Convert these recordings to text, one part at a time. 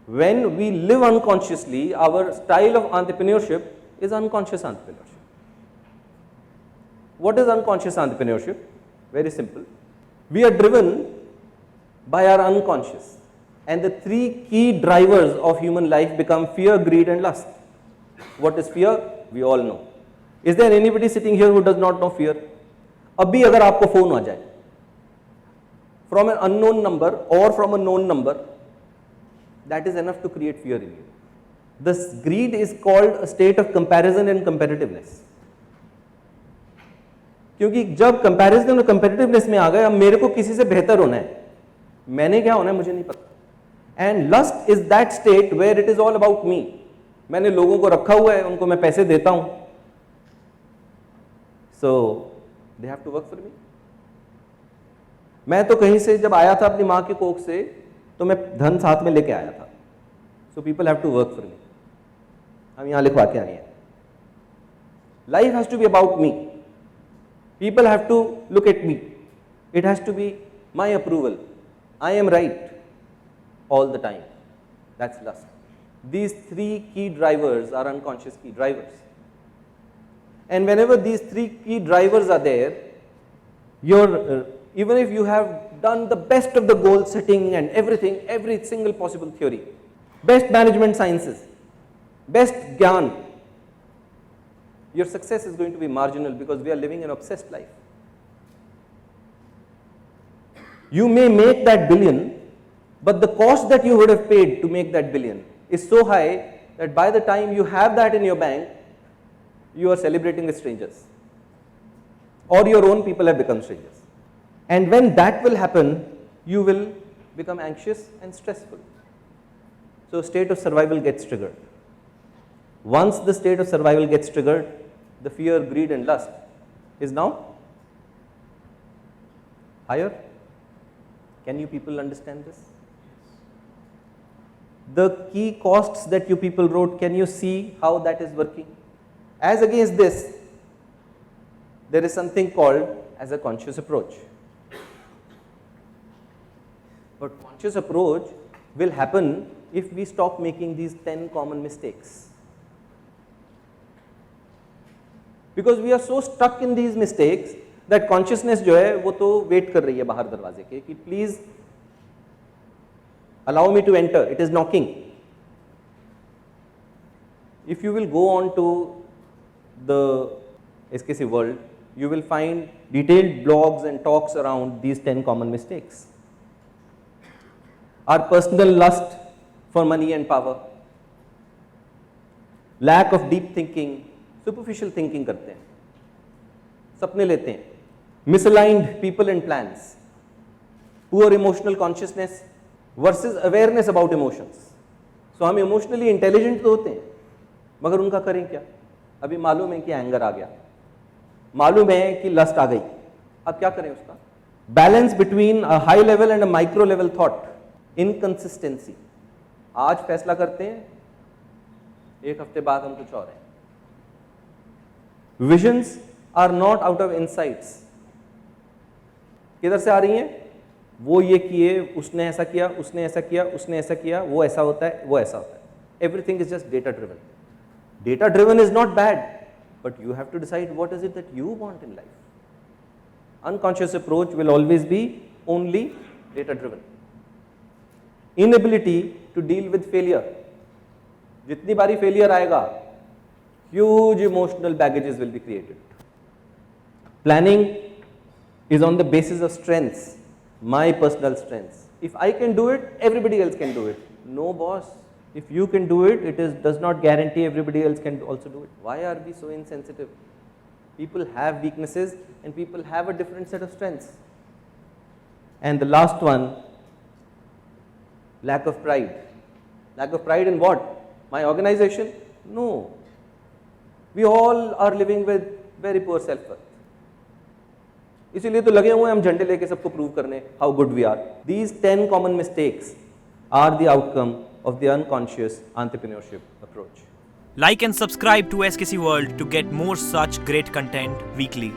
When we live unconsciously, our style of entrepreneurship is unconscious entrepreneurship. What is unconscious entrepreneurship? Very simple. We are driven by our unconscious, and the three key drivers of human life become fear, greed and lust. What is fear? We all know. Is there anybody sitting here who does not know fear? अभी अगर आपको phone आ जाए from an unknown number or from a known number, that is enough to create fear in you. This greed is called a state of comparison and competitiveness. क्योंकि जब comparison और competitiveness में आ गए, अब मेरे को किसी से बेहतर होना है, मैंने क्या होना है मुझे नहीं पता. And lust is that state where it is all about me. मैंने लोगों को रखा हुआ है, उनको मैं पैसे देता हूं, so they have to work for me. मैं तो कहीं से जब आया था अपनी माँ की कोख से, तो मैं धन साथ में लेके आया था. So people have to work for me. हम यहां लिखवा के आए हैं. Life has to be about me. People have to look at me. It has to be my approval. I am right all the time. That's lust. These three key drivers are unconscious key drivers. And whenever these three key drivers are there, even if you have done the best of the goal setting and everything, every single possible theory, best management sciences, best gyan, your success is going to be marginal because we are living an obsessed life. You may make that billion, but the cost that you would have paid to make that billion is so high that by the time you have that in your bank, you are celebrating with strangers, or your own people have become strangers. And when that will happen, you will become anxious and stressful. So state of survival gets triggered. Once the state of survival gets triggered, the fear, greed and lust is now higher. Can you people understand this? The key costs that you people wrote, can you see how that is working? As against this, there is something called as a conscious approach. But conscious approach will happen if we stop making these 10 common mistakes. Because we are so stuck in these mistakes that consciousness जो है वो तो wait कर रही है बाहर दरवाजे के कि please allow me to enter. It is knocking. If you will go on to the SKC world, you will find detailed blogs and talks around these 10 common mistakes. Our personal lust for money and power, lack of deep thinking, superficial thinking करते हैं, सपने लेते हैं, misaligned people and plans, poor emotional consciousness versus awareness about emotions. So हम emotionally intelligent तो होते हैं, मगर उनका करें क्या? अभी मालूम है कि एंगर आ गया, मालूम है कि लस्ट आ गई, अब क्या करें उसका? Balance between a high level and a micro level thought, inconsistency. आज फैसला करते हैं, एक हफ्ते बाद हम कुछ और हैं. Visions are not out of insights. किधर से आ रही हैं? वो ये किए, उसने ऐसा किया, उसने ऐसा किया, उसने ऐसा किया, वो ऐसा होता है, वो ऐसा होता है. Everything is just data driven. Data driven is not bad, but you have to decide what is it that you want in life. Unconscious approach will always be only data driven. Inability to deal with failure. जितनी बारी failure आएगा, huge emotional baggages will be created. Planning is on the basis of strengths, my personal strengths. If I can do it, everybody else can do it. No boss, if you can do it, does not guarantee everybody else can also do it. Why are we so insensitive? People have weaknesses and people have a different set of strengths. And the last one, lack of pride. Lack of pride in what? My organization? No. We all are living with very poor self-worth. इसीलिए तो लगे हुए हैं हम झंडे लेके सबको prove करने how good we are. These 10 common mistakes are the outcome of the unconscious entrepreneurship approach. Like and subscribe to SKC World to get more such great content weekly.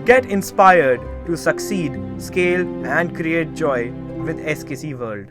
Get inspired to succeed, scale, and create joy with SKC World.